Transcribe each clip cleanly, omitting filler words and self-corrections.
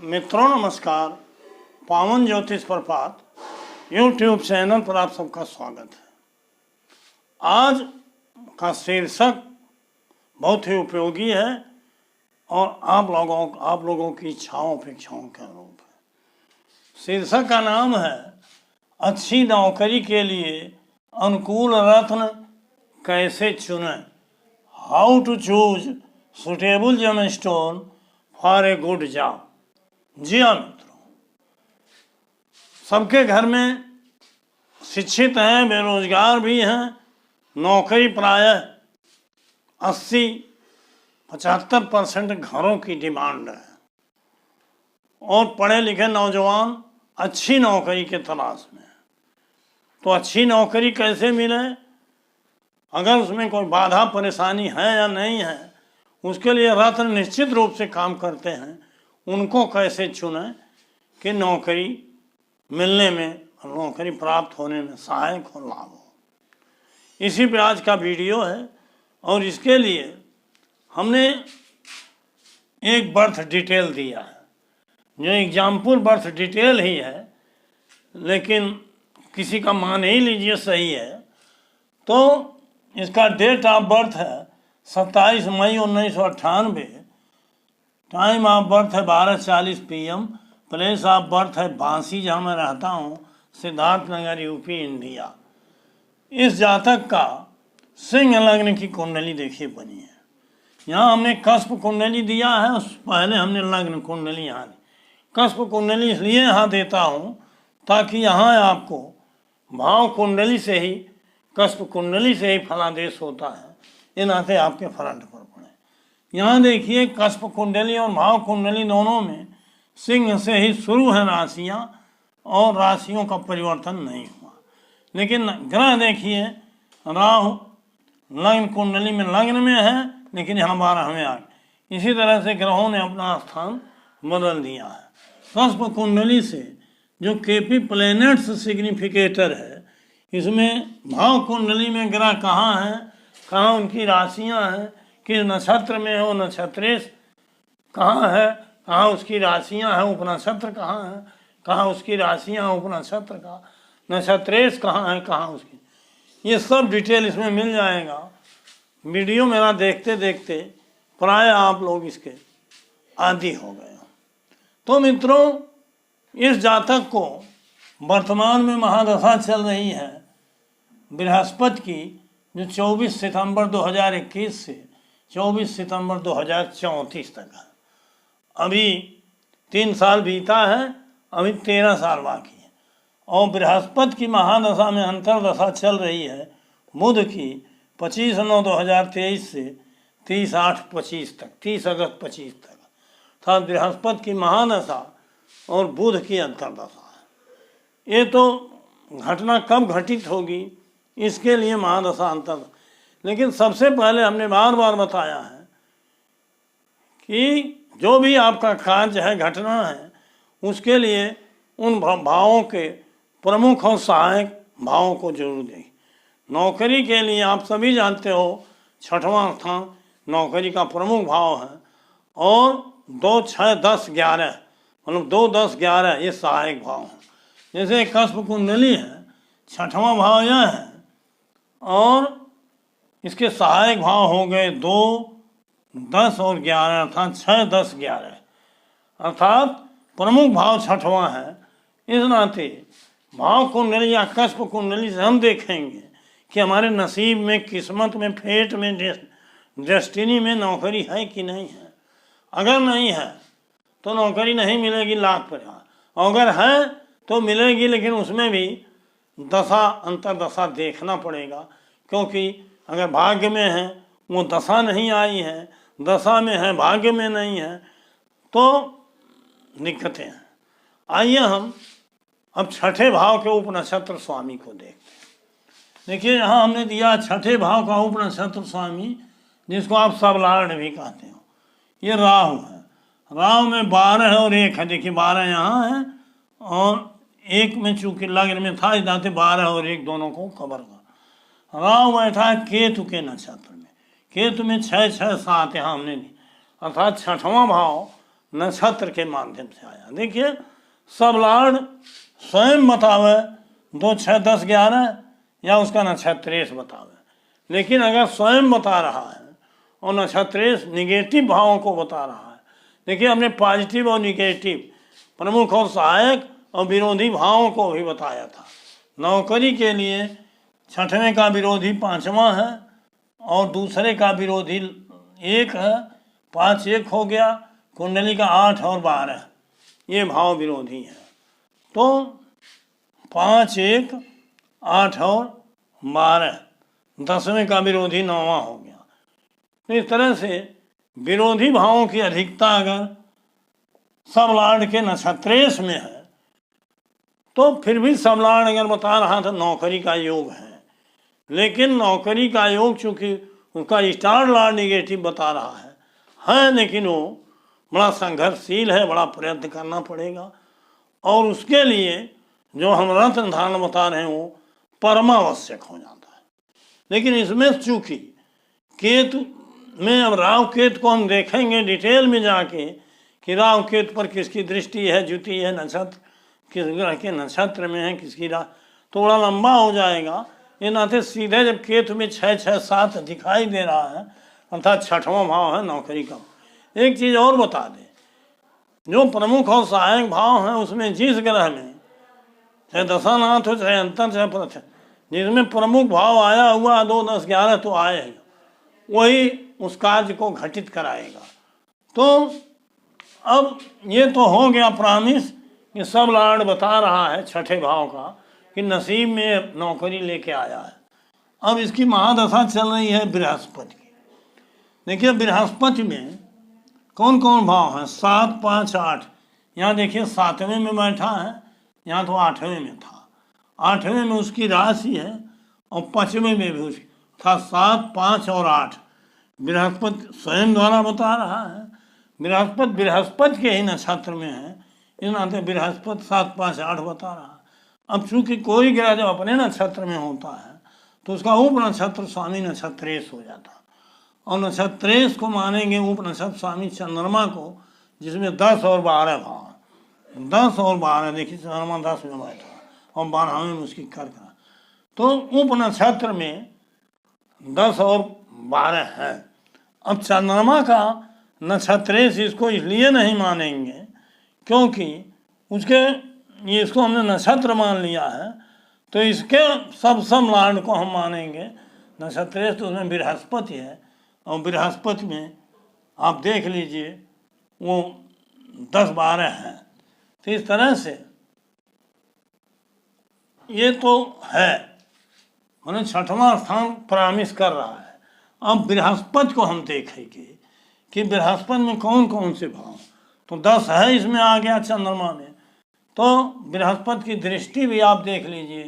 मित्रों नमस्कार। पावन ज्योतिष प्रपात यूट्यूब चैनल पर आप सबका स्वागत है। आज का शीर्षक बहुत ही उपयोगी है और आप लोगों की इच्छाओं अपेक्षाओं के अनुरूप है। शीर्षक का नाम है अच्छी नौकरी के लिए अनुकूल रत्न कैसे चुनें, how to choose suitable gemstone for a good job. जी हाँ मित्रों, सबके घर में शिक्षित हैं, बेरोजगार भी हैं, नौकरी प्रायः 80-75% घरों की डिमांड है और पढ़े लिखे नौजवान अच्छी नौकरी के तलाश में। तो अच्छी नौकरी कैसे मिले, अगर उसमें कोई बाधा परेशानी है या नहीं है, उसके लिए रत्न निश्चित रूप से काम करते हैं। उनको कैसे चुनें कि नौकरी मिलने में, नौकरी प्राप्त होने में सहायक और लाभ हो। इसी पे आज का वीडियो है और इसके लिए हमने एक बर्थ डिटेल दिया है, जो एग्जाम्पल बर्थ डिटेल ही है, लेकिन किसी का मान ही लीजिए सही है। तो इसका डेट ऑफ बर्थ है 27 मई 1998, टाइम ऑफ बर्थ है 12:40 PM, प्लेस ऑफ बर्थ है बांसी, जहाँ मैं रहता हूँ, सिद्धार्थ नगर, यूपी, इंडिया। इस जातक का सिंह लग्न की कुंडली देखिए बनी है। यहाँ हमने कस्प कुंडली दिया है, उस पहले हमने लग्न कुंडली यहाँ दी। कस्प कुंडली इसलिए यहाँ देता हूँ ताकि यहाँ आपको भाव कुंडली से ही, कस्प कुंडली से ही फलादेश होता है, ये नाते आपके फ्रंट पर पड़े। यहाँ देखिए कस्प कुंडली और भाव कुंडली दोनों में सिंह से ही शुरू है राशियाँ और राशियों का परिवर्तन नहीं हुआ। लेकिन ग्रह देखिए, राहु लग्न कुंडली में लग्न में है, लेकिन यहाँ 12 में आ गए। इसी तरह से ग्रहों ने अपना स्थान बदल दिया है। कस्प कुंडली से जो केपी प्लैनेट्स सिग्निफिकेटर है, इसमें भाव कुंडली में ग्रह कहाँ हैं, कहाँ उनकी राशियाँ हैं, किस नक्षत्र में है, वो नक्षत्रेश कहाँ है, कहाँ उसकी राशियाँ हैं, उपनक्षत्र कहाँ है, कहाँ उसकी राशियाँ हैं, उपनक्षत्र का नक्षत्रेश कहाँ है, कहाँ उसकी, ये सब डिटेल इसमें मिल जाएगा। वीडियो मेरा देखते देखते प्राय आप लोग इसके आदी हो गए। तो मित्रों, इस जातक को वर्तमान में महादशा चल रही है बृहस्पति की, जो 24 सितंबर 2021 से 24 सितंबर 2034 तक है। अभी 3 साल बीता है, अभी 13 साल बाकी है। और बृहस्पति की महादशा में अंतरदशा चल रही है बुध की 25/9/2023 से 30/8/25 तक, 30 अगस्त 25 तक। अर्थात बृहस्पति की महादशा और बुध की अंतरदशा है। ये तो घटना कब घटित होगी, इसके लिए महादशा अंतर। लेकिन सबसे पहले हमने बार बार बताया है कि जो भी आपका कार्य है, घटना है, उसके लिए उन भावों के प्रमुख और सहायक भावों को जरूर दें। नौकरी के लिए आप सभी जानते हो 6वां स्थान नौकरी का प्रमुख भाव है और 2, 6, 10, 11, मतलब 2, 10, 11 ये सहायक भाव हैं। जैसे कस्प कुंडली है, 6वां भाव यह है और इसके सहायक भाव हो गए 2, 10 और 11, अर्थात 6, 10, 11, अर्थात प्रमुख भाव 6वां है। इस नाते भाव कुंडली या कस्प कुंडली से हम देखेंगे कि हमारे नसीब में, किस्मत में, फेट में, डेस्टिनी में नौकरी है कि नहीं है। अगर नहीं है तो नौकरी नहीं मिलेगी, लाख प्रयास। अगर है तो मिलेगी, लेकिन उसमें भी दशा अंतरदशा देखना पड़ेगा, क्योंकि अगर भाग्य में है, वो दशा नहीं आई है, दशा में है, भाग्य में नहीं है, तो दिक्कतें हैं। आइए हम अब 6ठे भाव के उपनक्षत्र स्वामी को देखते हैं। देखिए यहाँ हमने दिया 6ठे भाव का उपनक्षत्र स्वामी, जिसको आप सबलार्ड भी कहते हो, ये राहु है। राहु में 12 और 1 है। देखिए 12 यहाँ है और 1 में चूंकि लग्न में था, इस नाते 12 और 1 दोनों को कवर कर। राहु बैठा है केतु के नक्षत्र में, केतु में 6, 6, 7 यहाँ हमने दी, अर्थात 6वां भाव नक्षत्र के माध्यम से आया। देखिए सब लॉर्ड स्वयं बतावे 2, 6, 10, 11 या उसका नक्षत्रेश बतावे, लेकिन अगर स्वयं बता रहा है और नक्षत्रेश निगेटिव भावों को बता रहा है। देखिए हमने पॉजिटिव और निगेटिव, प्रमुख और सहायक और विरोधी भावों को भी बताया था। नौकरी के लिए 6वें का विरोधी 5वां है और दूसरे का विरोधी 1 है, 5 1 हो गया। कुंडली का 8 और 12 ये भाव विरोधी है, तो 5 1 8 और 12 10वें का विरोधी 9वां हो गया। तो इस तरह से विरोधी भावों की अधिकता अगर सब लॉर्ड के नक्षत्रेश में है तो फिर भी सब लॉर्ड अगर बता रहा था नौकरी का योग है, लेकिन नौकरी का योग चूंकि उसका स्टार लॉर्ड निगेटिव बता रहा है, लेकिन वो बड़ा संघर्षशील है, बड़ा प्रयत्न करना पड़ेगा और उसके लिए जो हम रत्न धारण बता रहे हैं वो परमावश्यक हो जाता है। लेकिन इसमें चूंकि केतु में अब राहु केतु को हम देखेंगे डिटेल में जाके कि राहु केतु पर किसकी दृष्टि है, ज्योति है, नक्षत्र किस ग्रह के नक्षत्र में है, किसकी राह, थोड़ा लंबा हो जाएगा। ये नाते सीधे जब केतु में 6 6 7 दिखाई दे रहा है अर्थात 6वां भाव है नौकरी का। एक चीज़ और बता दें, जो प्रमुख और सहायक भाव हैं उसमें जिस ग्रह में चाहे दशानाथ हो चाहे अंतर चाहे प्रथ, जिसमें प्रमुख भाव आया हुआ 2 10 11 तो आए हैं, वही उस कार्य को घटित कराएगा। तो अब ये तो हो गया प्रॉमिस कि सब लॉर्ड बता रहा है 6ठे भाव का कि नसीब में नौकरी लेके आया है। अब इसकी महादशा चल रही है बृहस्पति की। देखिए बृहस्पति में कौन कौन भाव हैं, 7 5 8। यहाँ देखिए 7वें में बैठा है, यहाँ तो 8वें में था। 8वें में उसकी राशि है और 5वें में भी उसकी था। 7 5 और 8 बृहस्पति स्वयं द्वारा बता रहा है। बृहस्पति के ही नक्षत्र में है, इस नाते बृहस्पति 7 5 8 बता रहा है। अब चूंकि कोई ग्रह जब अपने नक्षत्र में होता है तो उसका उप नक्षत्र स्वामी नक्षत्रेश हो जाता है और नक्षत्रेश को मानेंगे उप नक्षत्र स्वामी चंद्रमा को, जिसमें 10 और 12 भाव, 10 और 12। देखिए चंद्रमा 10 में बैठा और 12वें में उसकी कर्क, तो उप नक्षत्र में 10 और 12 है। अब चंद्रमा का नक्षत्रेश इसको इसलिए नहीं मानेंगे क्योंकि उसके ये इसको हमने नक्षत्र मान लिया है, तो इसके सब लॉर्ड को हम मानेंगे नक्षत्रेश। तो उसमें बृहस्पति है और बृहस्पति में आप देख लीजिए वो 10 12 है। तो इस तरह से ये तो है, मैंने 6वां स्थान प्रॉमिस कर रहा है। अब बृहस्पति को हम देखेंगे कि बृहस्पति में कौन कौन से भाव, तो 10 है इसमें आ गया चंद्रमा में। तो बृहस्पति की दृष्टि भी आप देख लीजिए,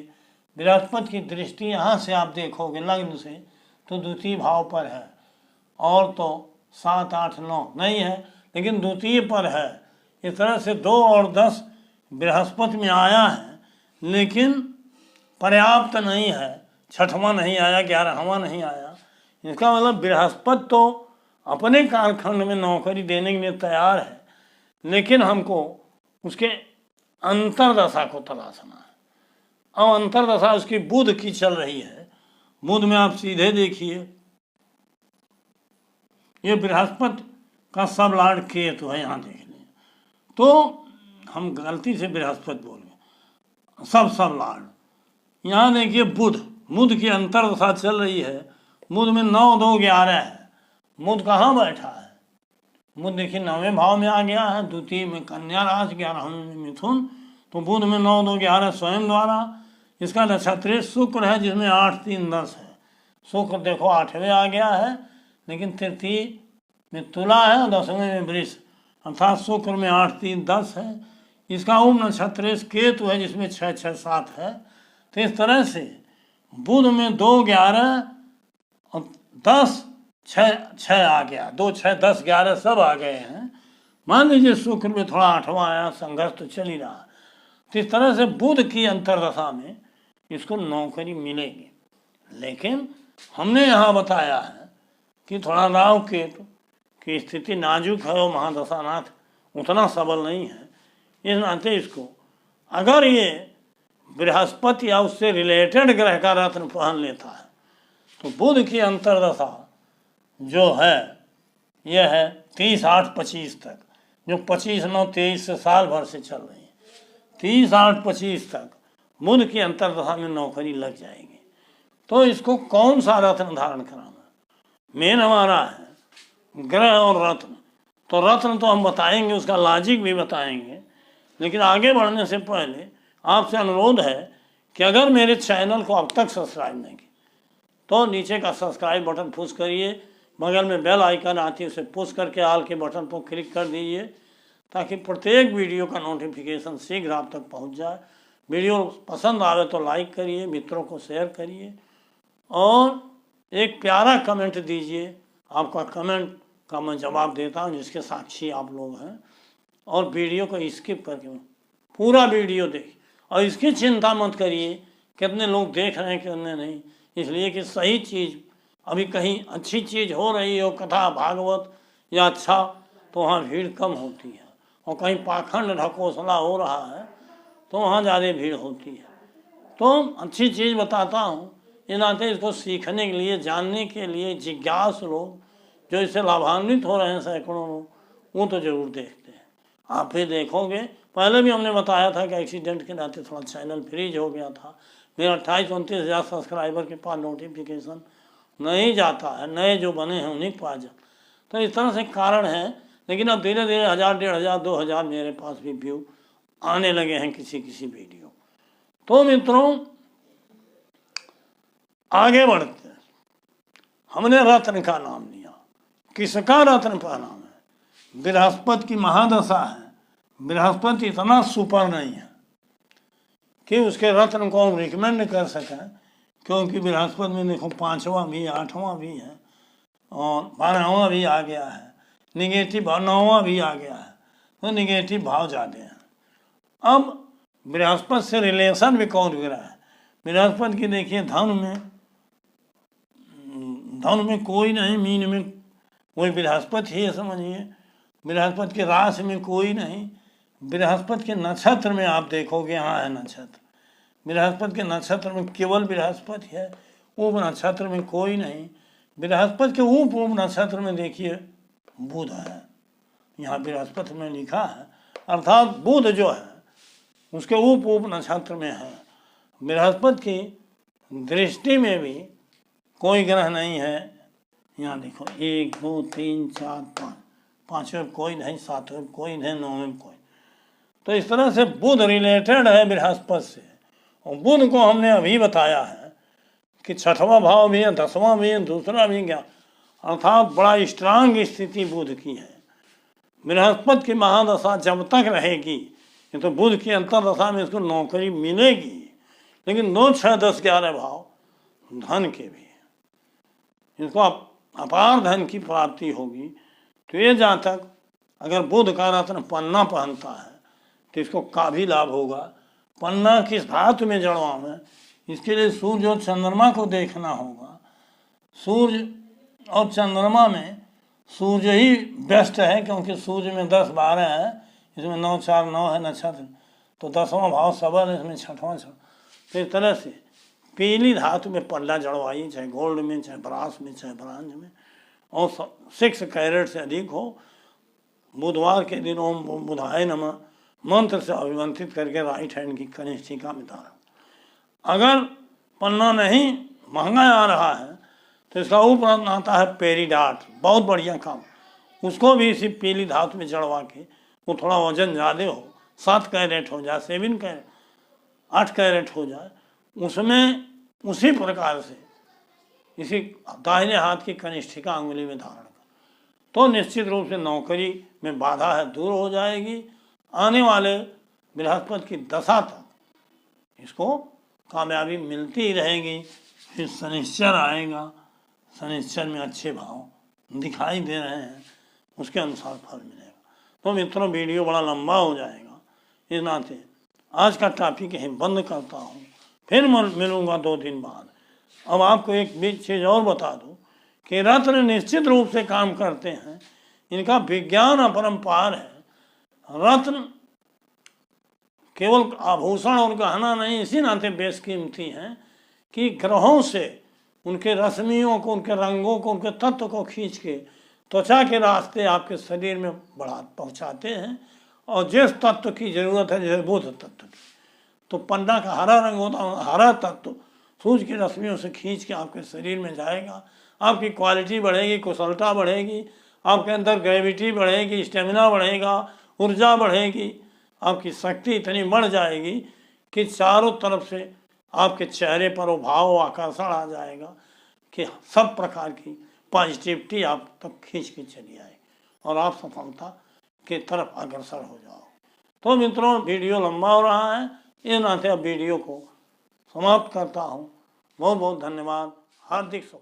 बृहस्पति की दृष्टि यहाँ से आप देखोगे लग्न से तो द्वितीय भाव पर है, और तो 7 8 9 नहीं है लेकिन द्वितीय पर है। इस तरह से 2 और 10 बृहस्पति में आया है, लेकिन पर्याप्त नहीं है। 6वां नहीं आया, 11वां नहीं आया। इसका मतलब बृहस्पति तो अपने कालखंड में नौकरी देने के लिए तैयार है, लेकिन हमको उसके अंतरदशा को तलाशना है। अब अंतरदशा उसकी बुध की चल रही है। बुध में आप सीधे देखिए, ये बृहस्पति का सब लॉर्ड केतु है, यहाँ देख लीजिए। तो हम गलती से बृहस्पति बोल गए, सब लॉर्ड। यहाँ देखिए बुध की अंतरदशा चल रही है। बुध में 9 2 11 है। बुध कहाँ बैठा है? बुध देखिए 9वें भाव में आ गया है, द्वितीय में कन्या राशि, 11वें में मिथुन। तो बुध में 9 2 11 स्वयं द्वारा। इसका नक्षत्रेश शुक्र है जिसमें 8 3 10 है। शुक्र देखो 8वें आ गया है, लेकिन तृतीय में तुला है और 10वें में वृष, अर्थात शुक्र में 8 3 10 है। इसका उप नक्षत्रेश केतु है जिसमें 6 6 7 है। तो इस तरह से बुध में 2 11 और 10 6 आ गया, 2 6 10 11 सब आ गए हैं। मान लीजिए शुक्र में थोड़ा 8वां आया, संघर्ष तो चल ही रहा। तो इस तरह से बुध की अंतरदशा में इसको नौकरी मिलेगी। लेकिन हमने यहाँ बताया है कि थोड़ा राहु केतु की स्थिति नाजुक है और महादशानाथ उतना सबल नहीं है। इस नाते इसको अगर ये बृहस्पति या उससे रिलेटेड ग्रह का रत्न पहन लेता है तो बुध की अंतर्दशा जो है यह है 30-8-25 तक, जो 25-9-23 से साल भर से चल रही है। 30-8-25 तक बुध की अंतर्दशा में नौकरी लग जाएगी। तो इसको कौन सा रत्न धारण कराना, मेन हमारा है ग्रह और रत्न। तो रत्न तो हम बताएंगे, उसका लॉजिक भी बताएंगे, लेकिन आगे बढ़ने से पहले आपसे अनुरोध है कि अगर मेरे चैनल को अब तक सब्सक्राइब नहीं किया तो नीचे का सब्सक्राइब बटन पुश करिए, बगल में बेल आइकन आती है उसे पुश करके ऑल के बटन पर क्लिक कर दीजिए ताकि प्रत्येक वीडियो का नोटिफिकेशन शीघ्र आप तक पहुंच जाए। वीडियो पसंद आवे तो लाइक करिए, मित्रों को शेयर करिए और एक प्यारा कमेंट दीजिए। आपका कमेंट का मैं जवाब देता हूं, जिसके साक्षी आप लोग हैं। और वीडियो को स्किप करके पूरा वीडियो देखिए और इसकी चिंता मत करिए कितने लोग देख रहे हैं कितने नहीं, इसलिए कि सही चीज़ अभी कहीं अच्छी चीज़ हो रही हो, कथा भागवत या अच्छा, तो वहाँ भीड़ कम होती है, और कहीं पाखंड ढकोसला हो रहा है तो वहाँ ज़्यादा भीड़ होती है। तो अच्छी चीज़ बताता हूँ, इन नाते इसको सीखने के लिए, जानने के लिए जिज्ञासु लोग जो इससे लाभान्वित हो रहे हैं सैकड़ों लोग, वो तो ज़रूर देखते हैं। आप भी देखोगे। पहले भी हमने बताया था कि एक्सीडेंट के नाते थोड़ा चैनल फ्रीज हो गया था। मेरा 28-29 हज़ार सब्सक्राइबर के पास नोटिफिकेशन नहीं जाता है, नए जो बने हैं उन्हीं के पास जाता। तो इस तरह से कारण है, लेकिन अब धीरे धीरे 1000, 1500, 2000 मेरे पास भी व्यू आने लगे हैं किसी किसी वीडियो। तो मित्रों आगे बढ़ते हैं। हमने रत्न का नाम लिया, किसका रत्न का नाम है? बृहस्पति की महादशा है। बृहस्पति इतना सुपर नहीं है कि उसके रत्न को हम रिकमेंड कर सकें, क्योंकि बृहस्पति में देखो 5वां भी, 8वां भी है और 12वां भी आ गया है, निगेटिव 9वां भी आ गया है, तो निगेटिव भाव ज़्यादा हैं। अब बृहस्पति से रिलेशन भी कौन ग्रह है? बृहस्पति की देखिए धन में कोई नहीं, मीन में कोई बृहस्पति ही है समझिए, बृहस्पति के राशि में कोई नहीं, बृहस्पति के नक्षत्र में आप देखोगे यहाँ है नक्षत्र, बृहस्पति के नक्षत्र में केवल बृहस्पति है, उप नक्षत्र में कोई नहीं। बृहस्पति के उप नक्षत्र में देखिए बुध है, यहाँ बृहस्पति में लिखा है, अर्थात बुध जो है उसके उप नक्षत्र में है। बृहस्पति की दृष्टि में भी कोई ग्रह नहीं है। यहाँ देखो 1 2 3 4 5, 5वें कोई नहीं, 7वें कोई नहीं, 9वें कोई। तो इस तरह से बुध रिलेटेड है बृहस्पति से, और बुध को हमने अभी बताया है कि 6वां भाव भी है, 10वां भी है, दूसरा भी क्या, अर्थात बड़ा स्ट्रांग स्थिति बुध की है। बृहस्पति की महादशा जब तक रहेगी, ये तो बुध की अंतर्दशा में इसको नौकरी मिलेगी, लेकिन 2, 6, 10, 11 भाव धन के भी है, इसको अपार धन की प्राप्ति होगी। तो ये जातक अगर बुध का रत्न पन्ना पहनता है तो इसको काफी लाभ होगा। पन्ना किस धातु में जड़वाएं, इसके लिए सूर्य और चंद्रमा को देखना होगा। सूर्य और चंद्रमा में सूर्य ही बेस्ट है, क्योंकि सूर्य में 10, 12 है, इसमें 9, 4, 9 है नक्षत्र, तो 10वां भाव सबल है, इसमें 6वां। तो इस तरह से पीली धातु में पल्ला जड़वाइए, चाहे गोल्ड में, चाहे ब्रास में, चाहे ब्रांज में, और 6 कैरेट से अधिक हो। बुधवार के दिन ओम बुधाय नमः मंत्र से अभिमंत्रित करके राइट हैंड की कनिष्ठिका में धारण। अगर पन्ना नहीं महंगा आ रहा है तो इसका उपरत्न आता है पेरीडाट, बहुत बढ़िया काम, उसको भी इसी पीली धातु में जड़वा के, वो थोड़ा वजन ज़्यादा हो, 7 कैरेट हो जाए, 7 कैरेट, 8 कैरेट हो जाए, उसमें उसी प्रकार से इसी दाहिने हाथ की कनिष्ठिका अंगुली में धारण कर, तो निश्चित रूप से नौकरी में बाधा है दूर हो जाएगी। आने वाले बृहस्पति की दशा तक इसको कामयाबी मिलती ही रहेगी। फिर शनिश्चर आएगा, शनिश्चर में अच्छे भाव दिखाई दे रहे हैं, उसके अनुसार फल मिलेगा। तो मित्रों वीडियो बड़ा लंबा हो जाएगा, इस नाते आज का टॉपिक यहीं बंद करता हूँ, फिर मिलूँगा 2 दिन बाद। अब आपको एक बीच चीज़ और बता दूँ कि रत्न निश्चित रूप से काम करते हैं, इनका विज्ञान अपरंपार है। रत्न केवल आभूषण और गहना नहीं, इसी नाते बेशकीमती हैं कि ग्रहों से उनके रश्मियों को, उनके रंगों को, उनके तत्व को खींच के त्वचा के रास्ते आपके शरीर में पहुंचाते हैं। और जिस तत्व की जरूरत है, जैसे बुध तत्व की, तो पन्ना का हरा रंग होता है, हरा तत्व सूर्य की रश्मियों से खींच के आपके शरीर में जाएगा। आपकी क्वालिटी बढ़ेगी, कुशलता बढ़ेगी, आपके अंदर ग्रेविटी बढ़ेगी, स्टेमिना बढ़ेगा, ऊर्जा बढ़ेगी, आपकी शक्ति इतनी बढ़ जाएगी कि चारों तरफ से आपके चेहरे पर वो भाव आकर्षण आ जाएगा कि सब प्रकार की पॉजिटिविटी आप तक खींच के चली आएगी और आप सफलता के तरफ अग्रसर हो जाओ। तो मित्रों, वीडियो लंबा हो रहा है, इस नाते अब वीडियो को समाप्त करता हूँ। बहुत बहुत धन्यवाद। हार्दिक शुभ।